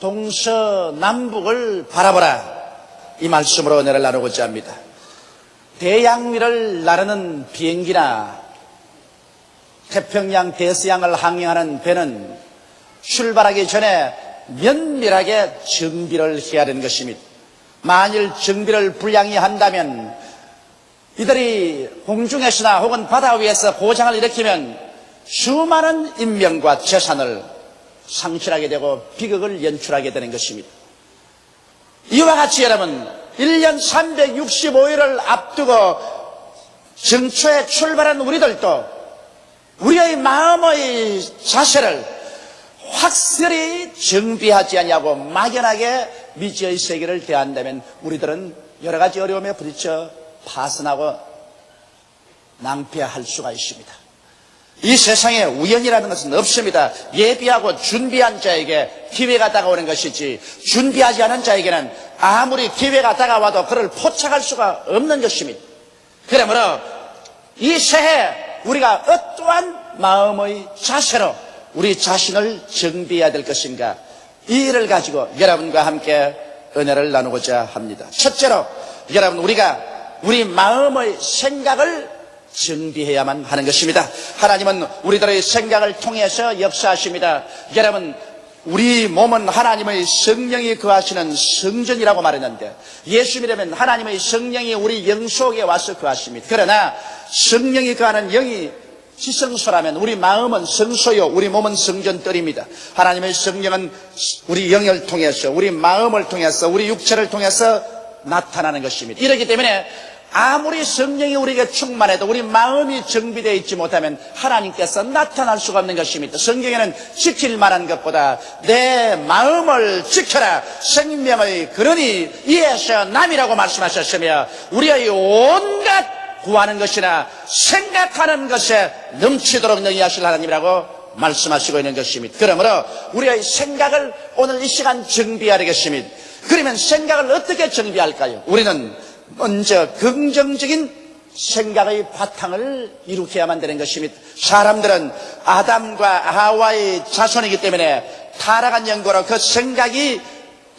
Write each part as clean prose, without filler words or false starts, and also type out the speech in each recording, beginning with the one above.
동서남북을 바라보라, 이 말씀으로 은혜를 나누고자 합니다. 대양위를 나르는 비행기나 태평양 대서양을 항행하는 배는 출발하기 전에 면밀하게 정비를 해야 되는 것입니다. 만일 정비를 불량히 한다면 이들이 공중에서나 혹은 바다 위에서 고장을 일으키면 수많은 인명과 재산을 상실하게 되고 비극을 연출하게 되는 것입니다. 이와 같이 여러분, 1년 365일을 앞두고 정초에 출발한 우리들도 우리의 마음의 자세를 확실히 정비하지 않냐고 막연하게 미지의 세계를 대한다면 우리들은 여러 가지 어려움에 부딪혀 파산하고 낭패할 수가 있습니다. 이 세상에 우연이라는 것은 없습니다. 예비하고 준비한 자에게 기회가 다가오는 것이지, 준비하지 않은 자에게는 아무리 기회가 다가와도 그를 포착할 수가 없는 것입니다. 그러므로 이 새해 우리가 어떠한 마음의 자세로 우리 자신을 정비해야 될 것인가, 이 일을 가지고 여러분과 함께 은혜를 나누고자 합니다. 첫째로 여러분, 우리가 우리 마음의 생각을 정비해야만 하는 것입니다. 하나님은 우리들의 생각을 통해서 역사하십니다. 여러분, 우리 몸은 하나님의 성령이 거하시는 성전이라고 말했는데, 예수 믿으면 하나님의 성령이 우리 영 속에 와서 거하십니다. 그러나 성령이 거하는 영이 지성소라면 우리 마음은 성소요, 우리 몸은 성전뜰입니다. 하나님의 성령은 우리 영을 통해서, 우리 마음을 통해서, 우리 육체를 통해서 나타나는 것입니다. 이렇기 때문에 아무리 성령이 우리에게 충만해도 우리 마음이 정비되어 있지 못하면 하나님께서 나타날 수가 없는 것입니다. 성경에는 지킬 만한 것보다 내 마음을 지켜라, 생명의 근원이 이에서 남이라고 말씀하셨으며, 우리의 온갖 구하는 것이나 생각하는 것에 넘치도록 능히하실 하나님이라고 말씀하시고 있는 것입니다. 그러므로 우리의 생각을 오늘 이 시간 정비해야 되겠습니다. 그러면 생각을 어떻게 정비할까요? 우리는 먼저 긍정적인 생각의 바탕을 일으켜야만 되는 것입니다. 사람들은 아담과 하와의 자손이기 때문에 타락한 연고로 그 생각이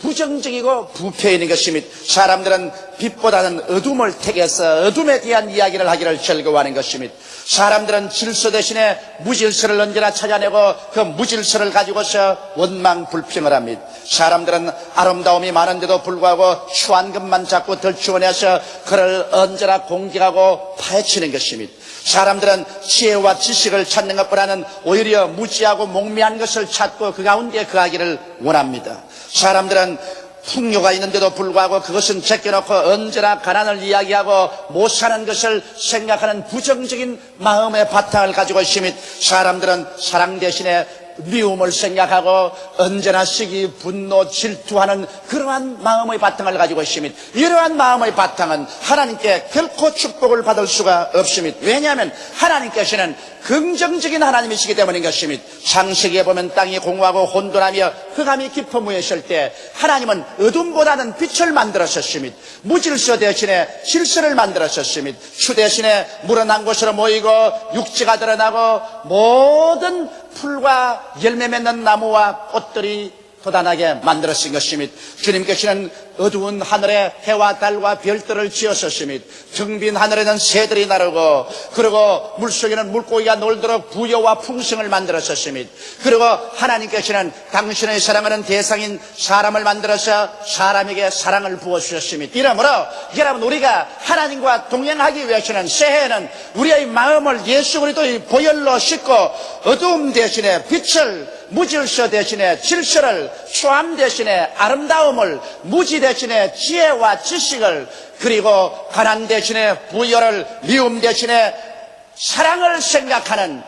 부정적이고 부패해 있는 것입니다. 사람들은 빛보다는 어둠을 택해서 어둠에 대한 이야기를 하기를 즐거워하는 것입니다. 사람들은 질서 대신에 무질서를 언제나 찾아내고 그 무질서를 가지고서 원망불평을 합니다. 사람들은 아름다움이 많은데도 불구하고 추한 것만 자꾸 덜추어내서 그를 언제나 공격하고 파헤치는 것입니다. 사람들은 지혜와 지식을 찾는 것보다는 오히려 무지하고 목매한 것을 찾고 그 가운데 거하기를 원합니다. 사람들은 풍요가 있는데도 불구하고 그것은 제껴놓고 언제나 가난을 이야기하고 못 사는 것을 생각하는 부정적인 마음의 바탕을 가지고 있습니다. 사람들은 사랑 대신에 미움을 생각하고 언제나 시기, 분노, 질투하는 그러한 마음의 바탕을 가지고 있습니다. 이러한 마음의 바탕은 하나님께 결코 축복을 받을 수가 없습니다. 왜냐하면 하나님께서는 긍정적인 하나님이시기 때문인 것입니다. 창세기에 보면 땅이 공허하고 혼돈하며 흑암이 깊어무에 있을 때 하나님은 어둠보다는 빛을 만들었습니다. 무질서 대신에 질서를 만들었습니다. 추 대신에 물은 한 곳으로 모이고 육지가 드러나고 모든 풀과 열매 맺는 나무와 꽃들이 돋아나게 만들었은 것입니다. 주님께서는 어두운 하늘에 해와 달과 별들을 지었었습니다. 텅 빈 하늘에는 새들이 나르고, 그리고 물속에는 물고기가 놀도록 부여와 풍성을 만들었었습니다. 그리고 하나님께서는 당신의 사랑하는 대상인 사람을 만들어서 사람에게 사랑을 부어주셨습니다. 이러므로 여러분, 우리가 하나님과 동행하기 위해서는 새해에는 우리의 마음을 예수 그리스도의 보혈로 씻고 어두움 대신에 빛을, 무질서 대신에 질서를, 추함 대신에 아름다움을, 무지 대신에 지혜와 지식을, 그리고 가난 대신에 부여를, 미움 대신에 사랑을 생각하는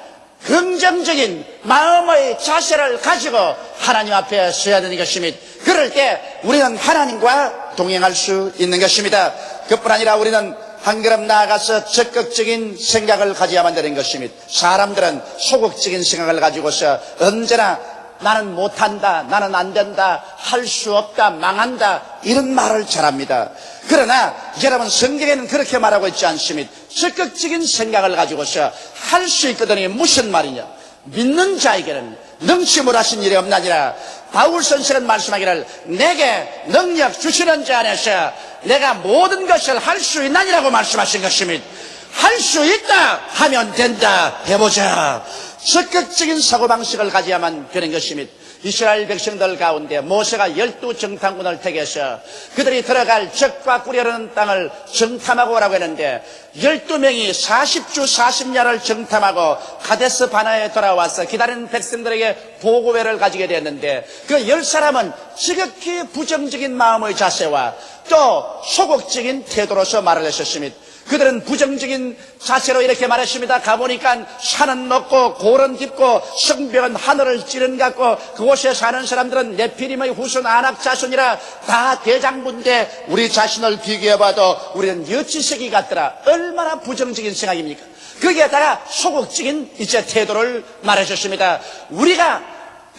긍정적인 마음의 자세를 가지고 하나님 앞에 서야 되는 것입니다. 그럴 때 우리는 하나님과 동행할 수 있는 것입니다. 그뿐 아니라 우리는 한 걸음 나아가서 적극적인 생각을 가져야만 되는 것입니다. 사람들은 소극적인 생각을 가지고서 언제나 나는 못한다, 나는 안 된다, 할 수 없다, 망한다, 이런 말을 잘합니다. 그러나 여러분, 성경에는 그렇게 말하고 있지 않습니다. 적극적인 생각을 가지고서 할 수 있거든요. 무슨 말이냐? 믿는 자에게는 능치 못하신 일이 없나니라. 바울 선생은 말씀하기를 내게 능력 주시는 자 안에서 내가 모든 것을 할 수 있나니라고 말씀하신 것입니다. 할 수 있다 하면 된다 해보자. 적극적인 사고방식을 가져야만 되는 것입니다. 이스라엘 백성들 가운데 모세가 12정탐꾼을 택해서 그들이 들어갈 적과 꿀이 흐르는 땅을 정탐하고 오라고 했는데 12명이 40주 40야를 정탐하고 가데스 바나에 돌아와서 기다리는 백성들에게 보고회를 가지게 되었는데 그 10사람은 지극히 부정적인 마음의 자세와 또 소극적인 태도로서 말을 했었습니다. 그들은 부정적인 자세로 이렇게 말했습니다. 가보니까 산은 높고 골은 깊고 성벽은 하늘을 찌른 것 같고 그곳에 사는 사람들은 네피림의 후손 아낙 자손이라 다 대장부인데 우리 자신을 비교해봐도 우리는 여치새끼 같더라. 얼마나 부정적인 생각입니까? 거기에다가 소극적인 이제 태도를 말하셨습니다. 우리가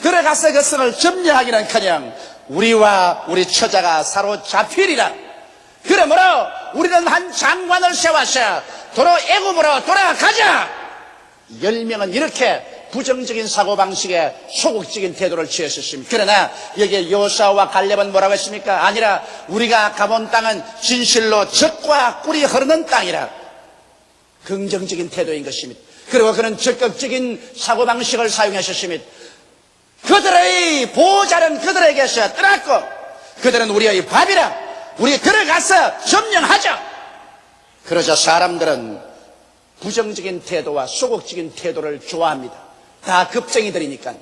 들어가서 그 성을 점령하기는커녕 우리와 우리 처자가 사로잡히리라. 그러므로 우리는 한 장관을 세워서 도로 애굽으로 돌아가자. 10명은 이렇게 부정적인 사고방식에 소극적인 태도를 취했었습니다. 그러나 여기에 여호수아와 갈렙은 뭐라고 했습니까? 아니라 우리가 가본 땅은 진실로 젖과 꿀이 흐르는 땅이라. 긍정적인 태도인 것입니다. 그리고 그는 적극적인 사고방식을 사용하셨습니다. 그들의 보호자는 그들에게서 떠났고 그들은 우리의 밥이라. 우리 들어가서 점령하자. 그러자 사람들은 부정적인 태도와 소극적인 태도를 좋아합니다. 다 급쟁이들이니까.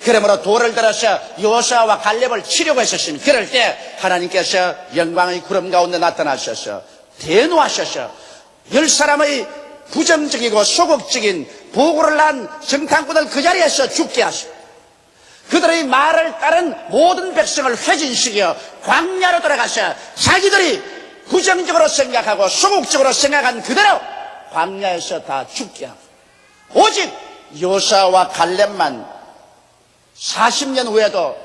그러므로 돌을 들어서 여호수아와 갈렙을 치려고 했었습니다. 그럴 때 하나님께서 영광의 구름 가운데 나타나셔서 대노하셔서 10사람의 부정적이고 소극적인 보고를 난 정탐꾼을 그 자리에서 죽게 하시고 그들의 말을 따른 모든 백성을 회진시켜 광야로 돌아가서 자기들이 부정적으로 생각하고 소극적으로 생각한 그대로 광야에서 다 죽게 하고 오직 여호수아와 갈렙만 40년 후에도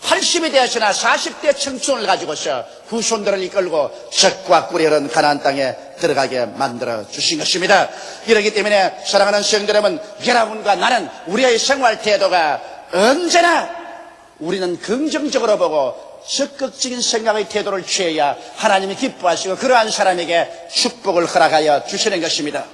80이 되었으나 40대 청춘을 가지고서 후손들을 이끌고 젖과 꿀이 흐르는 가나안 땅에 들어가게 만들어 주신 것입니다. 이렇기 때문에 사랑하는 성도 여러분, 여러분과 나는 우리의 생활 태도가 언제나 우리는 긍정적으로 보고 적극적인 생각의 태도를 취해야 하나님이 기뻐하시고 그러한 사람에게 축복을 허락하여 주시는 것입니다.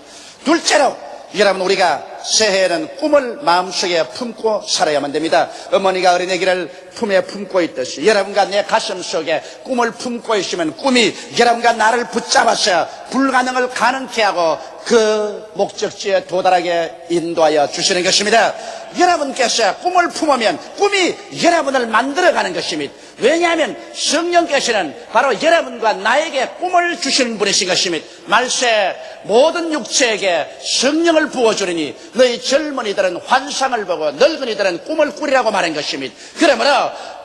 둘째로 여러분, 우리가 새해에는 꿈을 마음속에 품고 살아야만 됩니다. 어머니가 어린애기를 품에 품고 있듯이 여러분과 내 가슴 속에 꿈을 품고 있으면 꿈이 여러분과 나를 붙잡아서 불가능을 가능케 하고 그 목적지에 도달하게 인도하여 주시는 것입니다. 여러분께서 꿈을 품으면 꿈이 여러분을 만들어가는 것입니다. 왜냐하면 성령께서는 바로 여러분과 나에게 꿈을 주시는 분이신 것입니다. 말세 모든 육체에게 성령을 부어주리니 너희 젊은이들은 환상을 보고 늙은이들은 꿈을 꾸리라고 말한 것입니다. 그러므로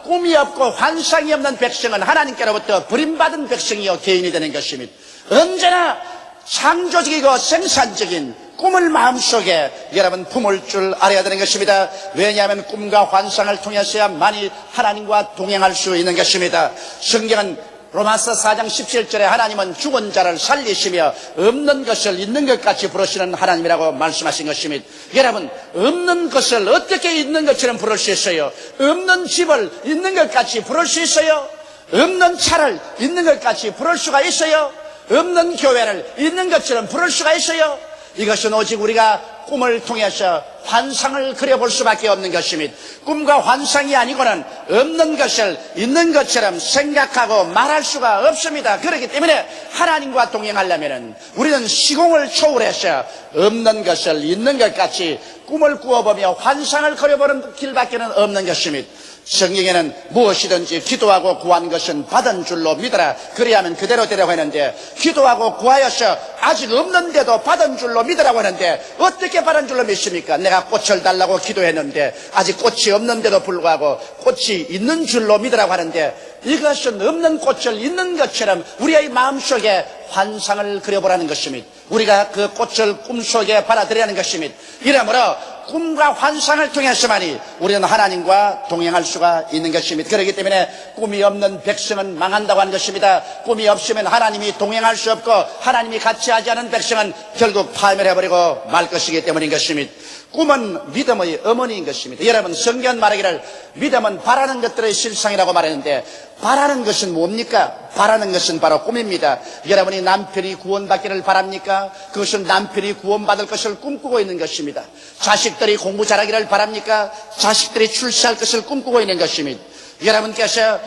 꿈이 없고 환상이 없는 백성은 하나님께로부터 버림받은 백성이요 개인이 되는 것입니다. 언제나 창조적이고 생산적인 꿈을 마음속에 여러분 품을 줄 알아야 되는 것입니다. 왜냐하면 꿈과 환상을 통해서야만이 하나님과 동행할 수 있는 것입니다. 성경은 로마서 4장 17절에 하나님은 죽은 자를 살리시며 없는 것을 있는 것 같이 부르시는 하나님이라고 말씀하신 것입니다. 여러분, 없는 것을 어떻게 있는 것처럼 부를 수 있어요? 없는 집을 있는 것 같이 부를 수 있어요? 없는 차를 있는 것 같이 부를 수가 있어요? 없는 교회를 있는 것처럼 부를 수가 있어요? 이것은 오직 우리가 꿈을 통해서 환상을 그려볼 수밖에 없는 것입니다. 꿈과 환상이 아니고는 없는 것을 있는 것처럼 생각하고 말할 수가 없습니다. 그렇기 때문에 하나님과 동행하려면 우리는 시공을 초월해서 없는 것을 있는 것 같이 꿈을 꾸어보며 환상을 그려보는 길밖에 없는 것입니다. 성경에는 무엇이든지 기도하고 구한 것은 받은 줄로 믿어라. 그래야만 그대로 되라고 했는데 기도하고 구하여서 아직 없는데도 받은 줄로 믿으라고 하는데 어떻게 받은 줄로 믿습니까? 내가 꽃을 달라고 기도했는데 아직 꽃이 없는데도 불구하고 꽃이 있는 줄로 믿으라고 하는데 이것은 없는 꽃을 있는 것처럼 우리의 마음속에 환상을 그려보라는 것입니다. 우리가 그 꽃을 꿈속에 받아들이라는 것입니다. 이러므로 꿈과 환상을 통해서만이 우리는 하나님과 동행할 수가 있는 것입니다. 그렇기 때문에 꿈이 없는 백성은 망한다고 하는 것입니다. 꿈이 없으면 하나님이 동행할 수 없고 하나님이 같이 하지 않은 백성은 결국 파멸해버리고 말 것이기 때문인 것입니다. 꿈은 믿음의 어머니인 것입니다. 여러분, 성경 말하기를 믿음은 바라는 것들의 실상이라고 말했는데, 바라는 것은 뭡니까? 바라는 것은 바로 꿈입니다. 여러분이 남편이 구원받기를 바랍니까? 그것은 남편이 구원받을 것을 꿈꾸고 있는 것입니다. 자식들이 공부 잘하기를 바랍니까? 자식들이 출세할 것을 꿈꾸고 있는 것입니다. 여러분께서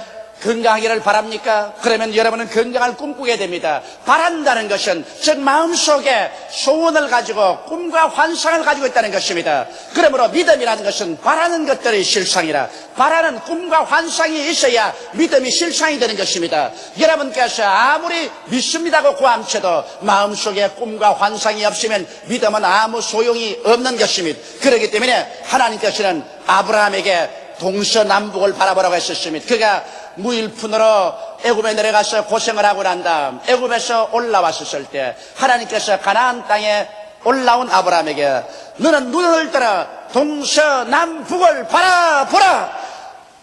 건강하기를 바랍니까? 그러면 여러분은 건강을 꿈꾸게 됩니다. 바란다는 것은 즉 마음속에 소원을 가지고 꿈과 환상을 가지고 있다는 것입니다. 그러므로 믿음이라는 것은 바라는 것들의 실상이라, 바라는 꿈과 환상이 있어야 믿음이 실상이 되는 것입니다. 여러분께서 아무리 믿습니다고 고함쳐도 마음속에 꿈과 환상이 없으면 믿음은 아무 소용이 없는 것입니다. 그렇기 때문에 하나님께서는 아브라함에게 동서남북을 바라보라고 했었습니다. 그가 무일푼으로 애굽에 내려가서 고생을 하고 난 다음 애굽에서 올라왔었을 때 하나님께서 가나안 땅에 올라온 아브라함에게 너는 눈을 들어 동서남북을 바라보라.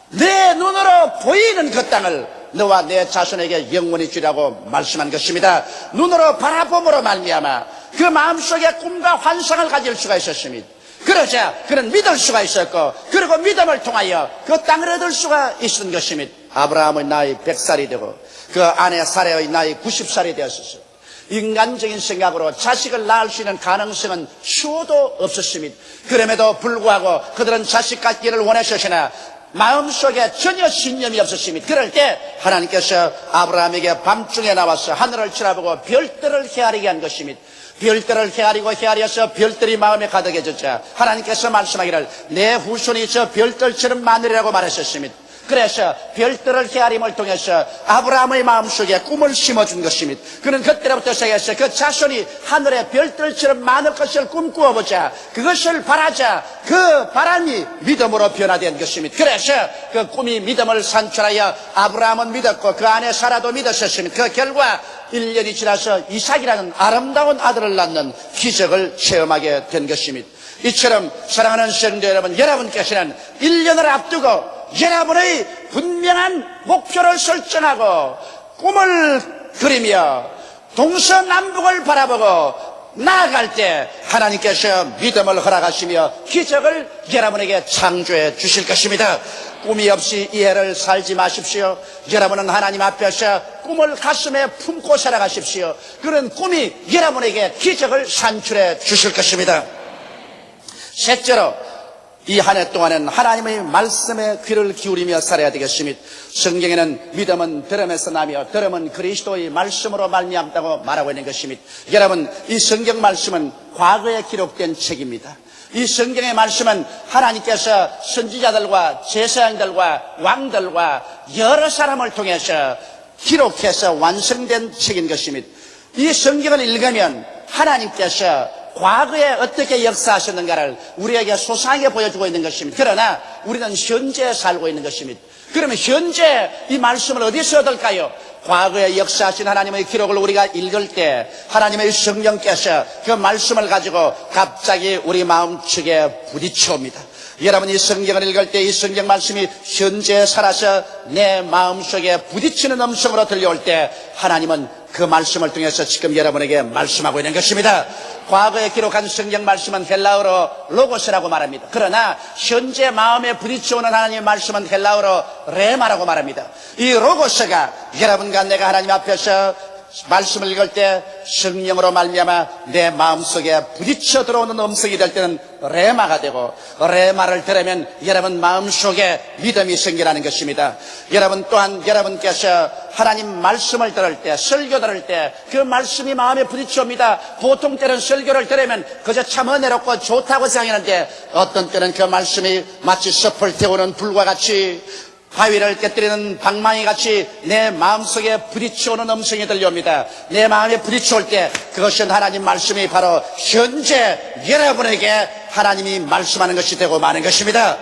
내 눈으로 보이는 그 땅을 너와 내 자손에게 영원히 주라고 말씀한 것입니다. 눈으로 바라봄으로 말미암아 그 마음속에 꿈과 환상을 가질 수가 있었습니다. 그러자 그는 믿을 수가 있었고, 그리고 믿음을 통하여 그 땅을 얻을 수가 있었던 것입니다. 아브라함의 나이 100살이 되고 그 아내 사레의 나이 90살이 되었었어요. 인간적인 생각으로 자식을 낳을 수 있는 가능성은 수도 없었습니다. 그럼에도 불구하고 그들은 자식 갖기를 원했으나 마음속에 전혀 신념이 없었습니다. 그럴 때 하나님께서 아브라함에게 밤중에 나와서 하늘을 쳐다보고 별들을 헤아리게 한 것입니다. 별들을 헤아리어서 별들이 마음에 가득해졌자 하나님께서 말씀하기를 내 후손이 저 별들처럼 많으리라고 말하셨습니다. 그래서 별들을 헤아림을 통해서 아브라함의 마음속에 꿈을 심어준 것입니다. 그는 그때부터 시작해서 그 자손이 하늘의 별들처럼 많을 것을 꿈꾸어보자, 그것을 바라자, 그 바람이 믿음으로 변화된 것입니다. 그래서 그 꿈이 믿음을 산출하여 아브라함은 믿었고 그 아내 사라도 믿었었습니다. 그 결과 1년이 지나서 이삭이라는 아름다운 아들을 낳는 기적을 체험하게 된 것입니다. 이처럼 사랑하는 성도 여러분, 여러분께서는 1년을 앞두고 여러분의 분명한 목표를 설정하고 꿈을 그리며 동서남북을 바라보고 나아갈 때 하나님께서 믿음을 허락하시며 기적을 여러분에게 창조해 주실 것입니다. 꿈이 없이 이 해를 살지 마십시오. 여러분은 하나님 앞에서 꿈을 가슴에 품고 살아가십시오. 그런 꿈이 여러분에게 기적을 산출해 주실 것입니다. 셋째로, 이 한 해 동안은 하나님의 말씀에 귀를 기울이며 살아야 되겠습니다. 성경에는 믿음은 들음에서 나며 들음은 그리스도의 말씀으로 말미암다고 말하고 있는 것입니다. 여러분, 이 성경 말씀은 과거에 기록된 책입니다. 이 성경의 말씀은 하나님께서 선지자들과 제사장들과 왕들과 여러 사람을 통해서 기록해서 완성된 책인 것입니다. 이 성경을 읽으면 하나님께서 과거에 어떻게 역사하셨는가를 우리에게 소상하게 보여주고 있는 것입니다. 그러나 우리는 현재에 살고 있는 것입니다. 그러면 현재 이 말씀을 어디서 얻을까요? 과거에 역사하신 하나님의 기록을 우리가 읽을 때 하나님의 성령께서 그 말씀을 가지고 갑자기 우리 마음속에 부딪혀옵니다. 여러분, 이 성경을 읽을 때 이 성경 말씀이 현재에 살아서 내 마음속에 부딪히는 음성으로 들려올 때 하나님은 그 말씀을 통해서 지금 여러분에게 말씀하고 있는 것입니다. 과거에 기록한 성경 말씀은 헬라어로 로고스라고 말합니다. 그러나 현재 마음에 부딪혀오는 하나님의 말씀은 헬라어로 레마라고 말합니다. 이 로고스가 여러분과 내가 하나님 앞에서 말씀을 읽을 때 성령으로 말미암아 내 마음속에 부딪혀 들어오는 음성이 될 때는 레마가 되고, 레마를 들으면 여러분 마음속에 믿음이 생기라는 것입니다. 여러분 또한 여러분께서 하나님 말씀을 들을 때, 설교 들을 때 그 말씀이 마음에 부딪혀옵니다. 보통 때는 설교를 들으면 그저 참 은혜롭고 좋다고 생각하는데 어떤 때는 그 말씀이 마치 섭을 태우는 불과 같이, 바위를 깨뜨리는 방망이 같이 내 마음속에 부딪혀오는 음성이 들려옵니다. 내 마음에 부딪혀올 때 그것은 하나님 말씀이 바로 현재 여러분에게 하나님이 말씀하는 것이 되고 마는 것입니다.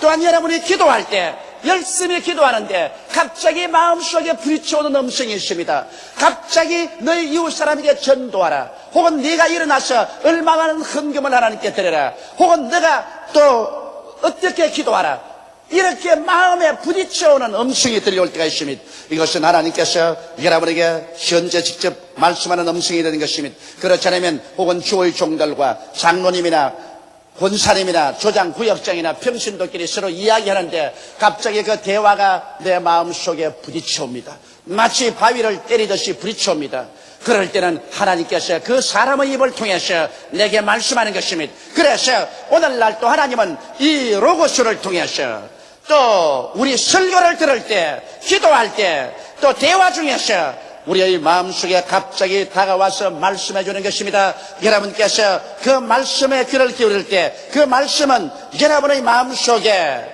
또한 여러분이 기도할 때 열심히 기도하는데 갑자기 마음속에 부딪혀오는 음성이 있습니다. 갑자기 너희 이웃 사람에게 전도하라. 혹은 네가 일어나서 얼마 많은 헌금을 하나님께 드려라. 혹은 네가 또 어떻게 기도하라. 이렇게 마음에 부딪혀오는 음성이 들려올 때가 있습니다. 이것은 하나님께서 여러분에게 현재 직접 말씀하는 음성이 되는 것입니다. 그렇지 않으면 혹은 교회 종들과 장로님이나 권사님이나 조장, 구역장이나 평신도끼리 서로 이야기하는데 갑자기 그 대화가 내 마음속에 부딪혀옵니다. 마치 바위를 때리듯이 부딪혀옵니다. 그럴 때는 하나님께서 그 사람의 입을 통해서 내게 말씀하는 것입니다. 그래서 오늘날 또 하나님은 이 로고스를 통해서 또 우리 설교를 들을 때, 기도할 때, 또 대화 중에서 우리의 마음속에 갑자기 다가와서 말씀해 주는 것입니다. 여러분께서 그 말씀에 귀를 기울일 때 그 말씀은 여러분의 마음속에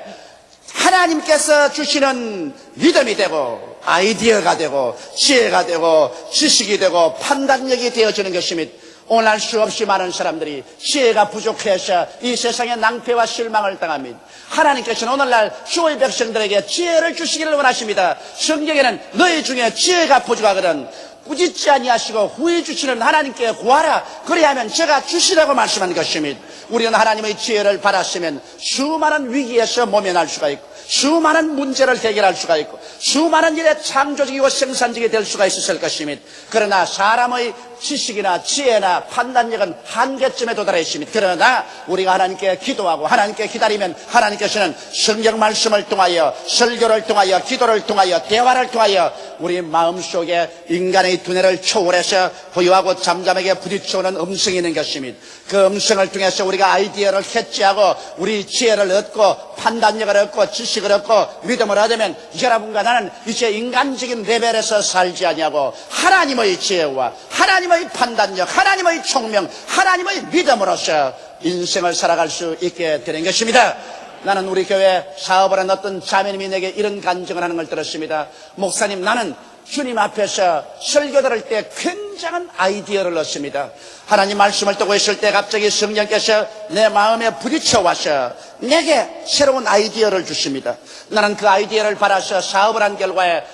하나님께서 주시는 믿음이 되고 아이디어가 되고 지혜가 되고 지식이 되고 판단력이 되어지는 것입니다. 오늘날 수없이 많은 사람들이 지혜가 부족해서 이 세상에 낭패와 실망을 당합니다. 하나님께서는 오늘날 주의 백성들에게 지혜를 주시기를 원하십니다. 성경에는 너희 중에 지혜가 부족하거든 꾸짖지 아니하시고 후히 주시는 하나님께 구하라. 그리하면 제가 주시라고 말씀한 것입니다. 우리는 하나님의 지혜를 받았으면 수많은 위기에서 모면할 수가 있고 수많은 문제를 해결할 수가 있고 수많은 일에 창조적이고 생산적이 될 수가 있었을 것입니다. 그러나 사람의 지식이나 지혜나 판단력은 한계점에 도달해 있습니다. 그러나 우리가 하나님께 기도하고 하나님께 기다리면 하나님께서는 성경 말씀을 통하여 설교를 통하여 기도를 통하여 대화를 통하여 우리 마음속에 인간의 두뇌를 초월해서 부유하고 잠잠하게 부딪혀오는 음성이 있는 것입니다. 그 음성을 통해서 우리가 아이디어를 캐치하고 우리 지혜를 얻고 판단력을 얻고 지식을 얻고 믿음을 얻으면 여러분과 나는 이제 인간적인 레벨에서 살지 아니하고 하나님의 지혜와 하나님의 판단력, 하나님의 총명, 하나님의 믿음으로서 인생을 살아갈 수 있게 되는 것입니다. 나는 우리 교회 사업을 하는 어떤 자매님이 내게 이런 간증을 하는 걸 들었습니다. 목사님, 나는 주님 앞에서 설교 들을 때 굉장한 아이디어를 얻습니다. 하나님 말씀을 듣고 있을 때 갑자기 성령께서 내 마음에 부딪혀 와서 내게 새로운 아이디어를 주십니다. 나는 그 아이디어를 받아서 사업을 한 결과에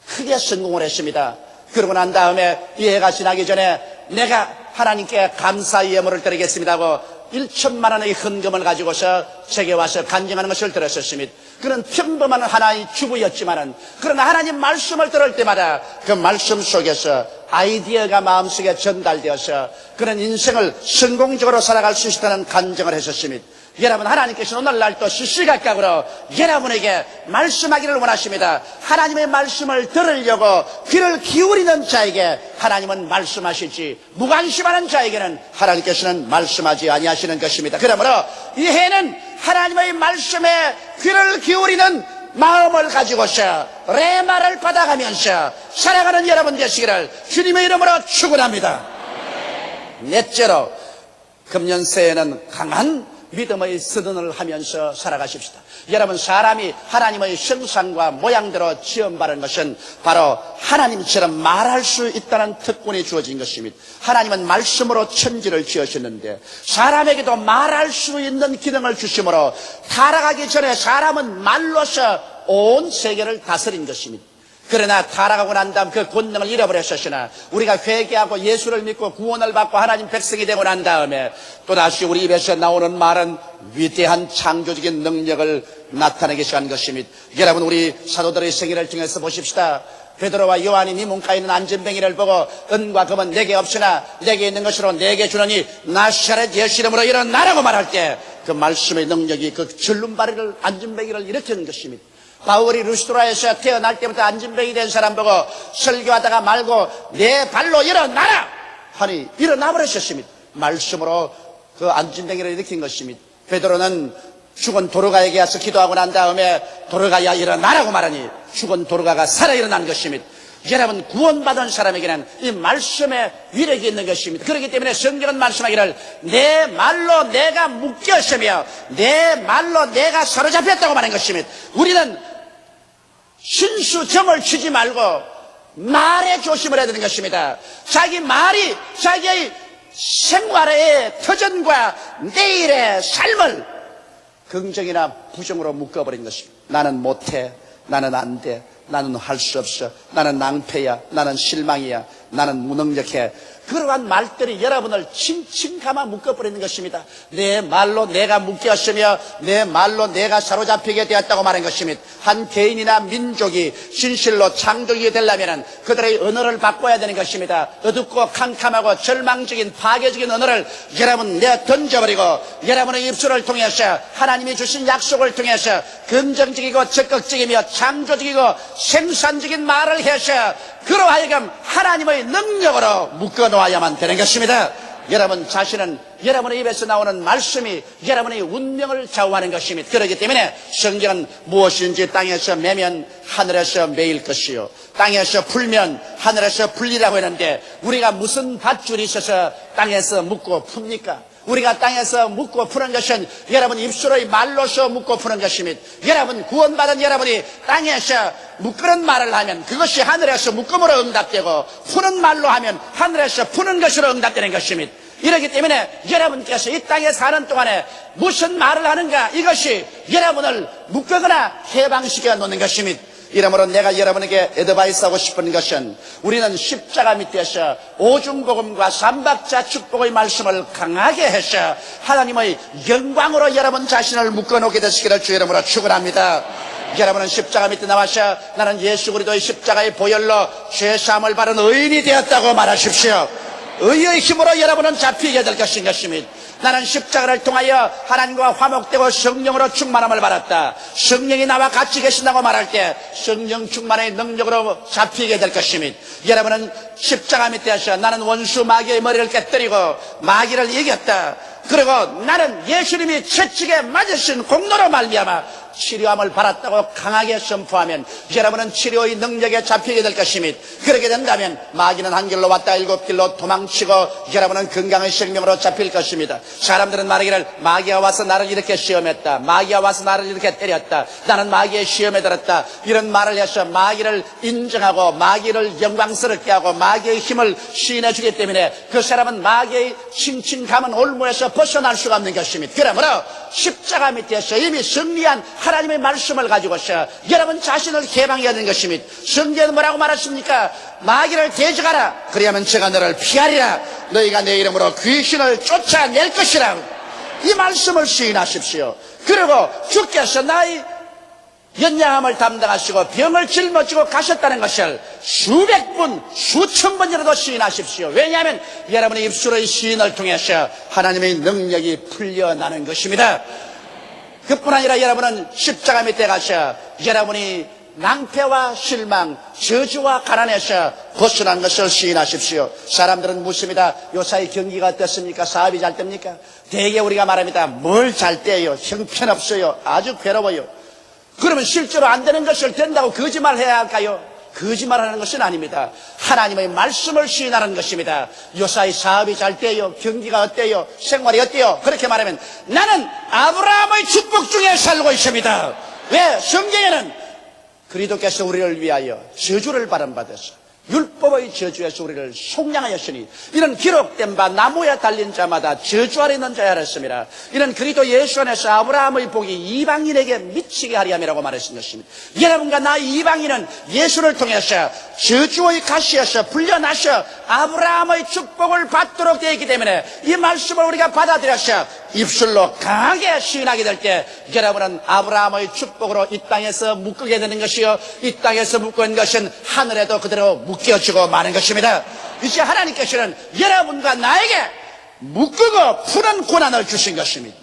크게 성공을 했습니다. 그러고 난 다음에 이 해가 지나기 전에 내가 하나님께 감사의 예물을 드리겠습니다 하고 1천만 원의 헌금을 가지고서 제게 와서 간증하는 것을 들었었습니다. 그는 평범한 하나의 주부였지만은 그러나 하나님 말씀을 들을 때마다 그 말씀 속에서 아이디어가 마음속에 전달되어서 그런 인생을 성공적으로 살아갈 수 있다는 간증을 했었습니다. 여러분, 하나님께서 오늘날 또 시시각각으로 여러분에게 말씀하기를 원하십니다. 하나님의 말씀을 들으려고 귀를 기울이는 자에게 하나님은 말씀하시지 무관심하는 자에게는 하나님께서는 말씀하지 아니하시는 것입니다. 그러므로 이 해는 하나님의 말씀에 귀를 기울이는 마음을 가지고서 레마를 받아가면서 살아가는 여러분 되시기를 주님의 이름으로 축원합니다. 넷째로 금년 새해는 강한 믿음의 서든을 하면서 살아가십시다. 여러분, 사람이 하나님의 형상과 모양대로 지음받은 것은 바로 하나님처럼 말할 수 있다는 특권이 주어진 것입니다. 하나님은 말씀으로 천지를 지으셨는데 사람에게도 말할 수 있는 기능을 주심으로 타락하기 전에 사람은 말로서 온 세계를 다스린 것입니다. 그러나 타락하고 난 다음 그 권능을 잃어버렸으나 우리가 회개하고 예수를 믿고 구원을 받고 하나님 백성이 되고 난 다음에 또다시 우리 입에서 나오는 말은 위대한 창조적인 능력을 나타내기 시작한 것입니다. 여러분, 우리 사도들의 생애를 통해서 보십시다. 베드로와 요한이 네 문가에 있는 안전뱅이를 보고 은과 금은 내게 없으나 내게 있는 것으로 내게 주노니 나사렛 예수 이름으로 일어나라고 말할 때 그 말씀의 능력이 그 절름발이를 안전뱅이를 일으키는 것입니다. 바울이 루스드라에서 태어날 때부터 안전뱅이 된 사람 보고 설교하다가 말고 내 발로 일어나라 하니 일어나 버리셨습니다. 말씀으로 그 안전뱅이를 일으킨 것입니다. 베드로는 죽은 도르가에게 와서 기도하고 난 다음에 도르가야 일어나라고 말하니 죽은 도르가가 살아 일어난 것입니다. 여러분, 구원받은 사람에게는 이 말씀에 위력이 있는 것입니다. 그렇기 때문에 성경은 말씀하기를 내 말로 내가 묶였으며 내 말로 내가 사로잡혔다고 말한 것입니다. 우리는 신수점을 치지 말고 말에 조심을 해야 되는 것입니다. 자기 말이 자기의 생활의 터전과 내일의 삶을 긍정이나 부정으로 묶어버린 것입니다. 나는 못해, 나는 안 돼, 나는 할 수 없어, 나는 낭패야, 나는 실망이야, 나는 무능력해. 그러한 말들이 여러분을 칭칭 감아 묶어버리는 것입니다. 내 말로 내가 묶였으며 내 말로 내가 사로잡히게 되었다고 말한 것입니다. 한 개인이나 민족이 진실로 창조이 되려면 그들의 언어를 바꿔야 되는 것입니다. 어둡고 캄캄하고 절망적인 파괴적인 언어를 여러분 내어 던져버리고 여러분의 입술을 통해서 하나님이 주신 약속을 통해서 긍정적이고 적극적이며 창조적이고 생산적인 말을 해서 그로 하여금 하나님의 능력으로 묶어놓아야만 되는 것입니다. 여러분 자신은 여러분의 입에서 나오는 말씀이 여러분의 운명을 좌우하는 것입니다. 그렇기 때문에 성경은 무엇인지 땅에서 매면 하늘에서 매일 것이요 땅에서 풀면 하늘에서 풀리라고 했는데 우리가 무슨 밧줄이 있어서 땅에서 묶고 풉니까? 우리가 땅에서 묶고 푸는 것은 여러분 입술의 말로서 묶고 푸는 것입니다. 여러분 구원받은 여러분이 땅에서 묶는 말을 하면 그것이 하늘에서 묶음으로 응답되고 푸는 말로 하면 하늘에서 푸는 것으로 응답되는 것입니다. 이렇기 때문에 여러분께서 이 땅에 사는 동안에 무슨 말을 하는가 이것이 여러분을 묶거나 해방시켜 놓는 것입니다. 이러므로 내가 여러분에게 애드바이스하고 싶은 것은 우리는 십자가 밑에서 오중복음과 삼박자 축복의 말씀을 강하게 해서 하나님의 영광으로 여러분 자신을 묶어놓게 되시기를 주 이름으로 축원합니다. 여러분은 십자가 밑에 나와서 나는 예수 그리스도의 십자가의 보혈로 죄사함을 받은 의인이 되었다고 말하십시오. 의의 힘으로 여러분은 잡히게 될 것입니다. 나는 십자가를 통하여 하나님과 화목되고 성령으로 충만함을 받았다. 성령이 나와 같이 계신다고 말할 때 성령 충만의 능력으로 잡히게 될 것입니다. 여러분은 십자가 밑에서 나는 원수 마귀의 머리를 깨뜨리고 마귀를 이겼다. 그리고 나는 예수님이 채찍에 맞으신 공로로 말미암아 치료함을 받았다고 강하게 선포하면 여러분은 치료의 능력에 잡히게 될 것입니다. 그렇게 된다면 마귀는 한 길로 왔다 일곱 길로 도망치고 여러분은 건강의 생명으로 잡힐 것입니다. 사람들은 말하기를 마귀가 와서 나를 이렇게 시험했다, 마귀가 와서 나를 이렇게 때렸다, 나는 마귀의 시험에 들었다, 이런 말을 해서 마귀를 인정하고 마귀를 영광스럽게 하고 마귀의 힘을 시인해 주기 때문에 그 사람은 마귀의 칭칭감은 올무에서 벗어날 수가 없는 것입니다. 그러므로 십자가 밑에서 이미 승리한 하나님의 말씀을 가지고서 여러분 자신을 개방해야 되는 것입니다. 성경은 뭐라고 말하십니까? 마귀를 대적하라. 그리하면 제가 너를 피하리라. 너희가 내 이름으로 귀신을 쫓아낼 것이라. 이 말씀을 시인하십시오. 그리고 주께서 나의 연약함을 담당하시고 병을 짊어지고 가셨다는 것을 수백 번, 수천 번이라도 시인하십시오. 왜냐하면 여러분의 입술의 시인을 통해서 하나님의 능력이 풀려나는 것입니다. 그뿐 아니라 여러분은 십자가 밑에 가서 여러분이 낭패와 실망, 저주와 가난에서 벗어난 것을 시인하십시오. 사람들은 묻습니다. 요사이 경기가 어떻습니까? 사업이 잘 됩니까? 대개 우리가 말합니다. 뭘 잘 돼요? 형편없어요. 아주 괴로워요. 그러면 실제로 안 되는 것을 된다고 거짓말해야 할까요? 거짓말하는 것은 아닙니다. 하나님의 말씀을 시인하는 것입니다. 요사이 사업이 잘 돼요? 경기가 어때요? 생활이 어때요? 그렇게 말하면 나는 아브라함의 축복 중에 살고 있습니다. 왜? 성경에는 그리스도께서 우리를 위하여 저주를 받아서 율법의 저주에서 우리를 속량하였으니 이는 기록된 바 나무에 달린 자마다 저주 아래 있는 자야 했습니다. 이는 그리스도 예수 안에서 아브라함의 복이 이방인에게 미치게 하리 함이라고 말했던 것입니다. 여러분과 나 이방인은 예수를 통해서 저주의 가시에서 풀려나서 아브라함의 축복을 받도록 되어 있기 때문에 이 말씀을 우리가 받아들여서 입술로 강하게 시인하게 될 때 여러분은 아브라함의 축복으로 이 땅에서 묶게 되는 것이요 이 땅에서 묶은 것은 하늘에도 그대로 묶여지고 마는 것입니다. 이제 하나님께서는 여러분과 나에게 묶고 푸는 권한을 주신 것입니다.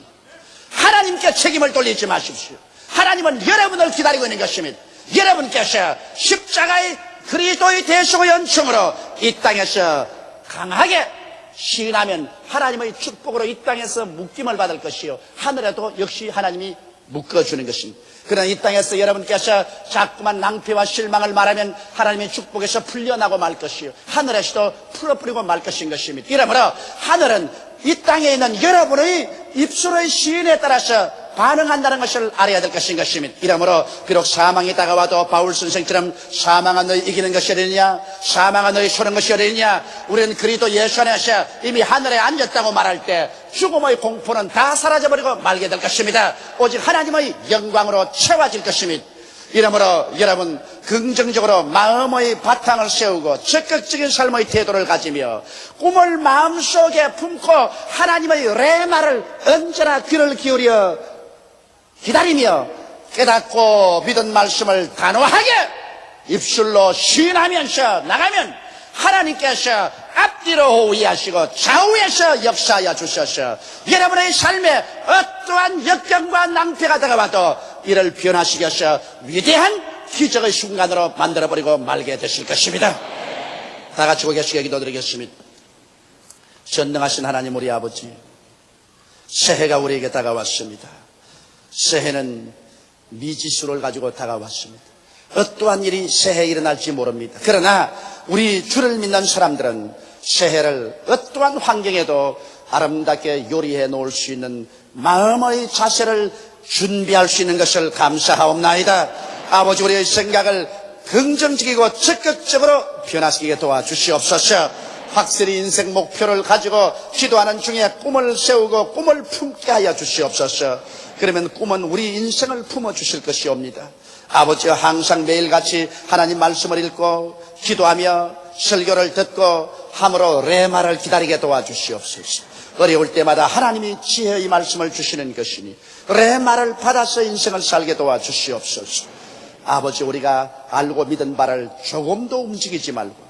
하나님께 책임을 돌리지 마십시오. 하나님은 여러분을 기다리고 있는 것입니다. 여러분께서 십자가의 그리스도의 대속의 은총으로 이 땅에서 강하게 시인하면 하나님의 축복으로 이 땅에서 묶임을 받을 것이요 하늘에도 역시 하나님이 묶어주는 것입니다. 그러나 이 땅에서 여러분께서 자꾸만 낭패와 실망을 말하면 하나님의 축복에서 풀려나고 말 것이요 하늘에서도 풀어버리고 말 것인 것입니다. 이러므로 하늘은 이 땅에 있는 여러분의 입술의 시인에 따라서 반응한다는 것을 알아야 될 것인 것입니다. 이러므로 비록 사망이 다가와도 바울 선생처럼 사망아 너희 이기는 것이 어디냐, 사망아 너희 소는 것이 어디냐, 우리는 그리스도 예수 안에서 이미 하늘에 앉았다고 말할 때 죽음의 공포는 다 사라져버리고 말게 될 것입니다. 오직 하나님의 영광으로 채워질 것입니다. 이러므로 여러분 긍정적으로 마음의 바탕을 세우고 적극적인 삶의 태도를 가지며 꿈을 마음속에 품고 하나님의 레마를 언제나 귀를 기울여 기다리며 깨닫고 믿은 말씀을 단호하게 입술로 시인하면서 나가면 하나님께서 앞뒤로 호위하시고 좌우에서 역사하여 주셔서 여러분의 삶에 어떠한 역경과 낭패가 다가와도 이를 변화시켜서 위대한 기적의 순간으로 만들어버리고 말게 되실 것입니다. 다 같이 고개숙여 기도드리겠습니다. 전능하신 하나님 우리 아버지, 새해가 우리에게 다가왔습니다. 새해는 미지수를 가지고 다가왔습니다. 어떠한 일이 새해에 일어날지 모릅니다. 그러나 우리 주를 믿는 사람들은 새해를 어떠한 환경에도 아름답게 요리해 놓을 수 있는 마음의 자세를 준비할 수 있는 것을 감사하옵나이다. 아버지, 우리의 생각을 긍정적이고 적극적으로 변화시키게 도와주시옵소서. 확실히 인생 목표를 가지고 기도하는 중에 꿈을 세우고 꿈을 품게 하여 주시옵소서. 그러면 꿈은 우리 인생을 품어주실 것이옵니다. 아버지와 항상 매일같이 하나님 말씀을 읽고 기도하며 설교를 듣고 함으로 레마를 기다리게 도와주시옵소서. 어려울 때마다 하나님이 지혜의 말씀을 주시는 것이니 레마를 받아서 인생을 살게 도와주시옵소서. 아버지, 우리가 알고 믿은 바를 조금도 움직이지 말고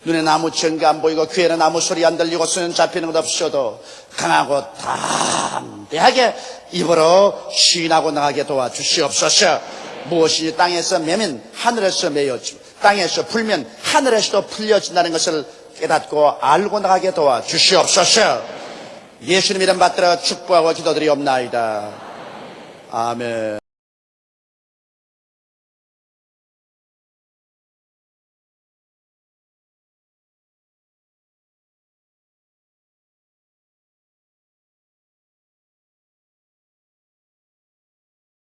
눈에는 아무 증거 안 보이고 귀에는 아무 소리 안 들리고 손은 잡히는 것 없어도 강하고 담대하게 입으로 시인하고 나가게 도와주시옵소서. 무엇이 땅에서 매면 하늘에서 매어지고 땅에서 풀면 하늘에서도 풀려진다는 것을 깨닫고 알고 나가게 도와주시옵소서. 예수님 이름 받들어 축복하고 기도드리옵나이다. 아멘.